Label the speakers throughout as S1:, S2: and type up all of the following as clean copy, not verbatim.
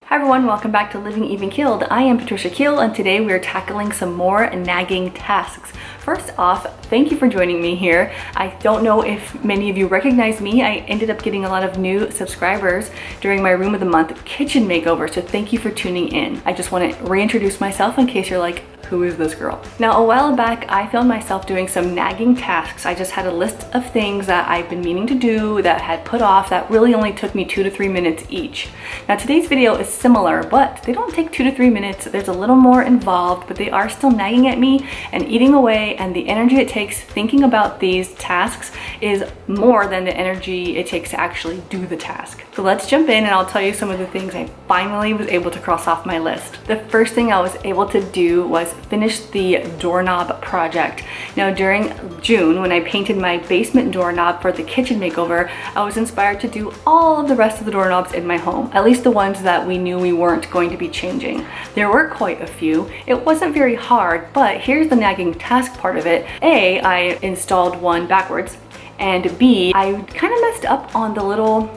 S1: Hi everyone, welcome back to Living Even Keeled. I am Patricia Keeled and today we are tackling some more nagging tasks. First off, thank you for joining me here. I don't know if many of you recognize me. I ended up getting a lot of new subscribers during my Room of the Month kitchen makeover, so thank you for tuning in. I just want to reintroduce myself in case you're like, who is this girl? Now, a while back, I found myself doing some nagging tasks. I just had a list of things that I've been meaning to do that had put off that really only took me 2 to 3 minutes each. Now, today's video is similar, but they don't take 2 to 3 minutes. There's a little more involved, but they are still nagging at me and eating away, and the energy it takes thinking about these tasks is more than the energy it takes to actually do the task. So let's jump in and I'll tell you some of the things I finally was able to cross off my list. The first thing I was able to do was finish the doorknob project. Now, during June, when I painted my basement doorknob for the kitchen makeover, I was inspired to do all of the rest of the doorknobs in my home, at least the ones that we knew we weren't going to be changing. There were quite a few. It wasn't very hard, but here's the nagging task part of it. A, I installed one backwards, and B, I kind of messed up on the little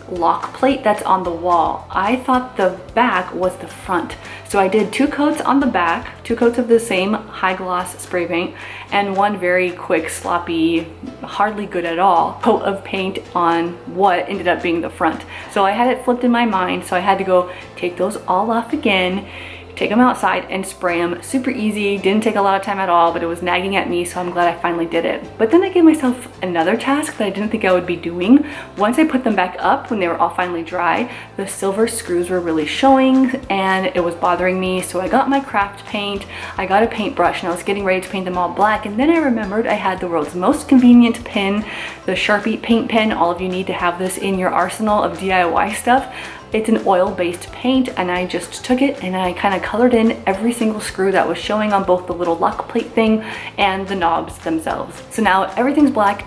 S1: lock plate that's on the wall. I thought the back was the front. So I did 2 coats on the back, 2 coats of the same high gloss spray paint, and one very quick, sloppy, hardly good at all coat of paint on what ended up being the front. So I had it flipped in my mind, so I had to go take those all off again, take them outside and spray them. Super easy, didn't take a lot of time at all, but it was nagging at me, so I'm glad I finally did it. But then I gave myself another task that I didn't think I would be doing. Once I put them back up, when they were all finally dry, the silver screws were really showing and it was bothering me, so I got my craft paint, I got a paintbrush, and I was getting ready to paint them all black, and then I remembered I had the world's most convenient pen, the Sharpie paint pen. All of you need to have this in your arsenal of DIY stuff. It's an oil-based paint, and I just took it and I kind of colored in every single screw that was showing on both the little lock plate thing and the knobs themselves. So now everything's black.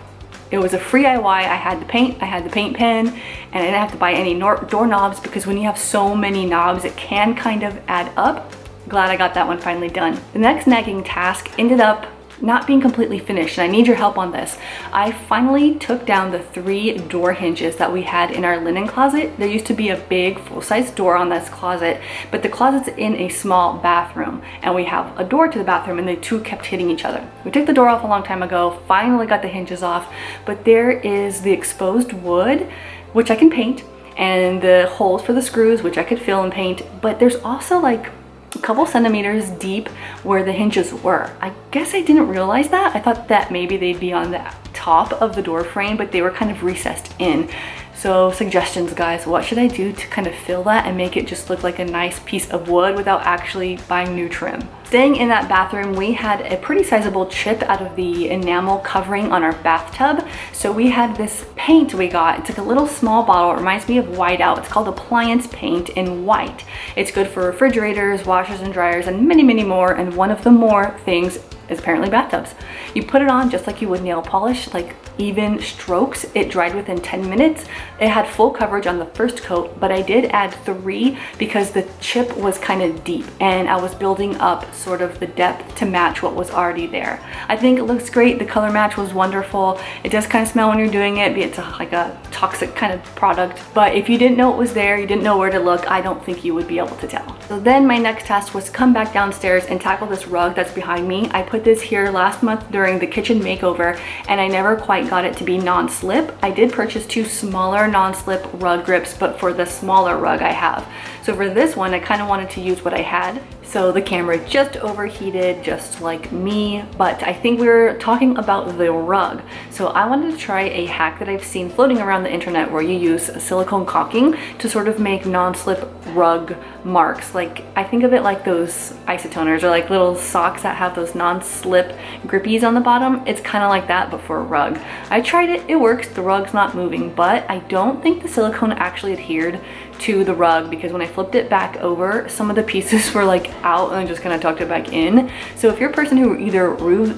S1: It was a free DIY. I had the paint, I had the paint pen, and I didn't have to buy any doorknobs, because when you have so many knobs, it can kind of add up. Glad I got that one finally done. The next nagging task ended up not being completely finished, and I need your help on this. I finally took down the 3 door hinges that we had in our linen closet. There used to be a big full-size door on this closet, but the closet's in a small bathroom, and we have a door to the bathroom, and the 2 kept hitting each other. We took the door off a long time ago, finally got the hinges off, but there is the exposed wood, which I can paint, and the holes for the screws, which I could fill and paint, but there's also like a couple centimeters deep where the hinges were. I guess I didn't realize that. I thought that maybe they'd be on the top of the door frame, but they were kind of recessed in. So suggestions, guys. What should I do to kind of fill that and make it just look like a nice piece of wood without actually buying new trim? Staying in that bathroom, we had a pretty sizable chip out of the enamel covering on our bathtub. So we had this paint we got. It's like a little small bottle. It reminds me of Whiteout. It's called appliance paint in white. It's good for refrigerators, washers and dryers, and many, many more. And one of the more things is apparently bathtubs. You put it on just like you would nail polish, like even strokes. It dried within 10 minutes. It had full coverage on the first coat, but I did add 3 because the chip was kind of deep and I was building up sort of the depth to match what was already there. I think it looks great. The color match was wonderful. It does kind of smell when you're doing it, but it's like a toxic kind of product. But if you didn't know it was there, you didn't know where to look, I don't think you would be able to tell. So then my next task was to come back downstairs and tackle this rug that's behind me. I put this here last month during the kitchen makeover, and I never quite got it to be non-slip. I did purchase 2 smaller non-slip rug grips, but for the smaller rug I have. So for this one, I kind of wanted to use what I had. So the camera just overheated, just like me, but I think we were talking about the rug. So I wanted to try a hack that I've seen floating around the internet where you use silicone caulking to sort of make non-slip rug marks. Like, I think of it like those isotoners or like little socks that have those non-slip grippies on the bottom. It's kind of like that, but for a rug. I tried it, it works, the rug's not moving, but I don't think the silicone actually adhered to the rug, because when I flipped it back over, some of the pieces were like out and I just kind of tucked it back in. So if you're a person who either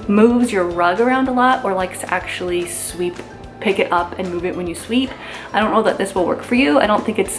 S1: moves your rug around a lot or likes to actually pick it up and move it when you sweep, I don't know that this will work for you. I don't think it's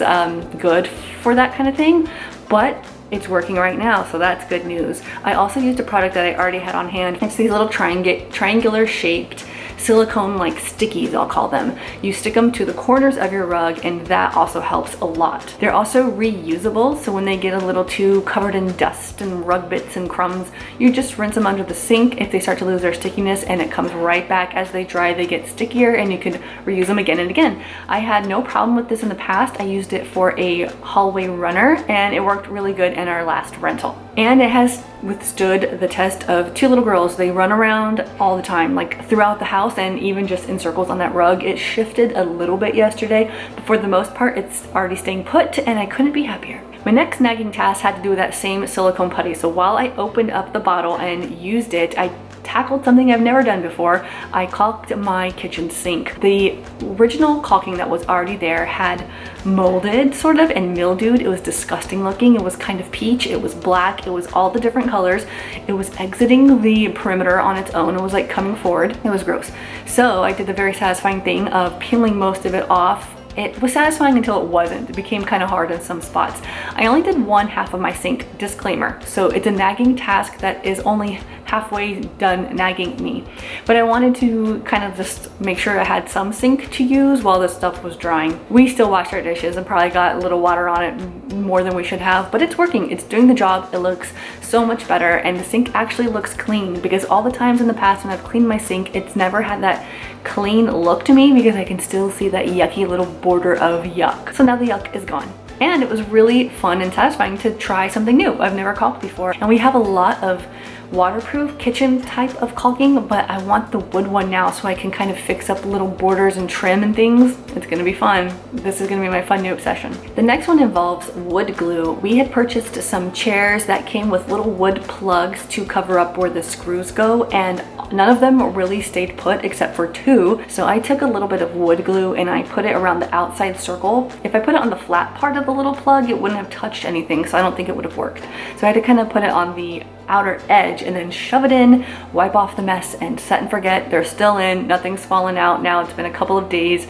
S1: good for that kind of thing, but it's working right now, so that's good news. I also used a product that I already had on hand. It's these little triangular shaped silicone like stickies, I'll call them. You stick them to the corners of your rug and that also helps a lot. They're also reusable, so when they get a little too covered in dust and rug bits and crumbs, you just rinse them under the sink. If they start to lose their stickiness and it comes right back as they dry, they get stickier and you can reuse them again and again. I had no problem with this in the past. I used it for a hallway runner and it worked really good in our last rental. And it has withstood the test of two little girls. They run around all the time, like throughout the house and even just in circles on that rug. It shifted a little bit yesterday, but for the most part, it's already staying put and I couldn't be happier. My next nagging task had to do with that same silicone putty. So while I opened up the bottle and used it, I tackled something I've never done before. I caulked my kitchen sink. The original caulking that was already there had molded sort of and mildewed. It was disgusting looking. It was kind of peach. It was black. It was all the different colors. It was exiting the perimeter on its own. It was like coming forward. It was gross. So I did the very satisfying thing of peeling most of it off. It was satisfying until it wasn't. It became kind of hard in some spots. I only did one half of my sink, disclaimer. So it's a nagging task that is only halfway done nagging me. But I wanted to kind of just make sure I had some sink to use while this stuff was drying. We still washed our dishes and probably got a little water on it more than we should have, but it's working. It's doing the job. It looks so much better and the sink actually looks clean because all the times in the past when I've cleaned my sink, it's never had that clean look to me because I can still see that yucky little border of yuck. So now the yuck is gone. And it was really fun and satisfying to try something new. I've never caulked before. And we have a lot of waterproof kitchen type of caulking, but I want the wood one now so I can kind of fix up little borders and trim and things. It's gonna be fun. This is gonna be my fun new obsession. The next one involves wood glue. We had purchased some chairs that came with little wood plugs to cover up where the screws go, and none of them really stayed put except for two. So I took a little bit of wood glue and I put it around the outside circle. If I put it on the flat part of the little plug, it wouldn't have touched anything, so I don't think it would have worked. So I had to kind of put it on the outer edge and then shove it in, wipe off the mess, and set and forget. They're still in, nothing's fallen out. Now it's been a couple of days.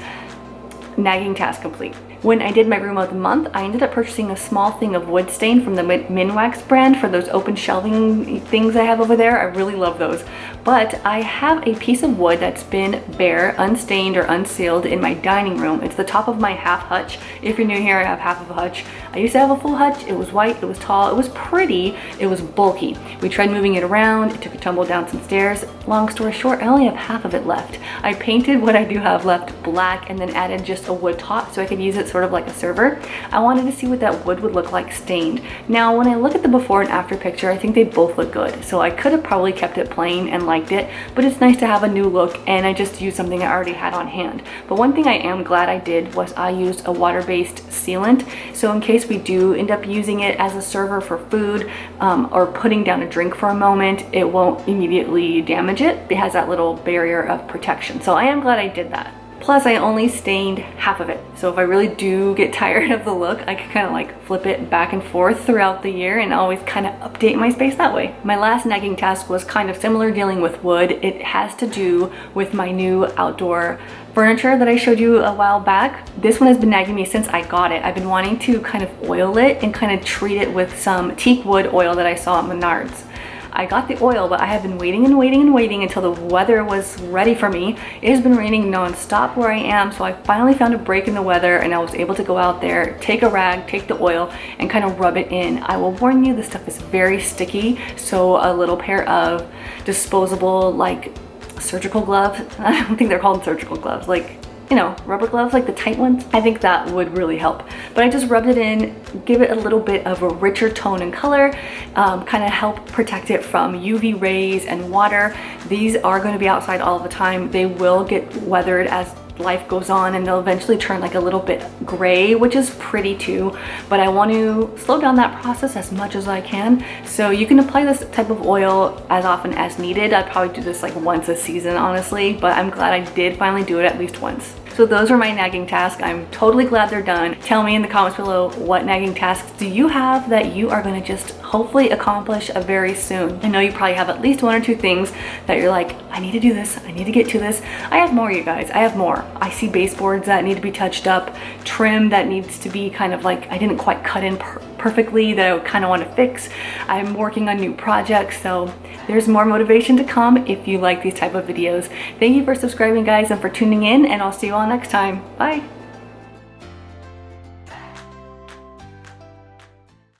S1: Nagging task complete. When I did my room of the month, I ended up purchasing a small thing of wood stain from the Minwax brand for those open shelving things I have over there. I really love those. But I have a piece of wood that's been bare, unstained or unsealed in my dining room. It's the top of my half hutch. If you're new here, I have half of a hutch. I used to have a full hutch. It was white, it was tall, it was pretty, it was bulky. We tried moving it around, it took a tumble down some stairs. Long story short, I only have half of it left. I painted what I do have left black and then added just a wood top so I could use it sort of like a server. I wanted to see what that wood would look like stained. Now, when I look at the before and after picture, I think they both look good. So I could have probably kept it plain and liked it, but it's nice to have a new look, and I just used something I already had on hand. But one thing I am glad I did was I used a water-based sealant. So in case we do end up using it as a server for food or putting down a drink for a moment, it won't immediately damage it. It has that little barrier of protection. So I am glad I did that. Plus, I only stained half of it. So if I really do get tired of the look, I can kind of like flip it back and forth throughout the year and always kind of update my space that way. My last nagging task was kind of similar, dealing with wood. It has to do with my new outdoor furniture that I showed you a while back. This one has been nagging me since I got it. I've been wanting to kind of oil it and kind of treat it with some teak wood oil that I saw at Menards. I got the oil, but I have been waiting and waiting and waiting until the weather was ready for me. It has been raining non-stop where I am, so I finally found a break in the weather and I was able to go out there, take a rag, take the oil, and kind of rub it in. I will warn you, this stuff is very sticky, so a little pair of disposable, like, surgical gloves. I don't think they're called surgical gloves, like, you know, rubber gloves, like the tight ones. I think that would really help. But I just rubbed it in, give it a little bit of a richer tone and color, kind of help protect it from UV rays and water. These are going to be outside all the time. They will get weathered as life goes on, and they'll eventually turn like a little bit gray, which is pretty too, but I want to slow down that process as much as I can. So you can apply this type of oil as often as needed. I'd probably do this like once a season, honestly, but I'm glad I did finally do it at least once. So those are my nagging tasks. I'm totally glad they're done. Tell me in the comments below, what nagging tasks do you have that you are going to just hopefully accomplish very soon. I know you probably have at least one or two things that you're like, I need to do this, I need to get to this. I have more, you guys, I have more. I see baseboards that need to be touched up, trim that needs to be kind of like, I didn't quite cut in perfectly that I kind of want to fix. I'm working on new projects, so there's more motivation to come if you like these type of videos. Thank you for subscribing, guys, and for tuning in, and I'll see you all next time. Bye.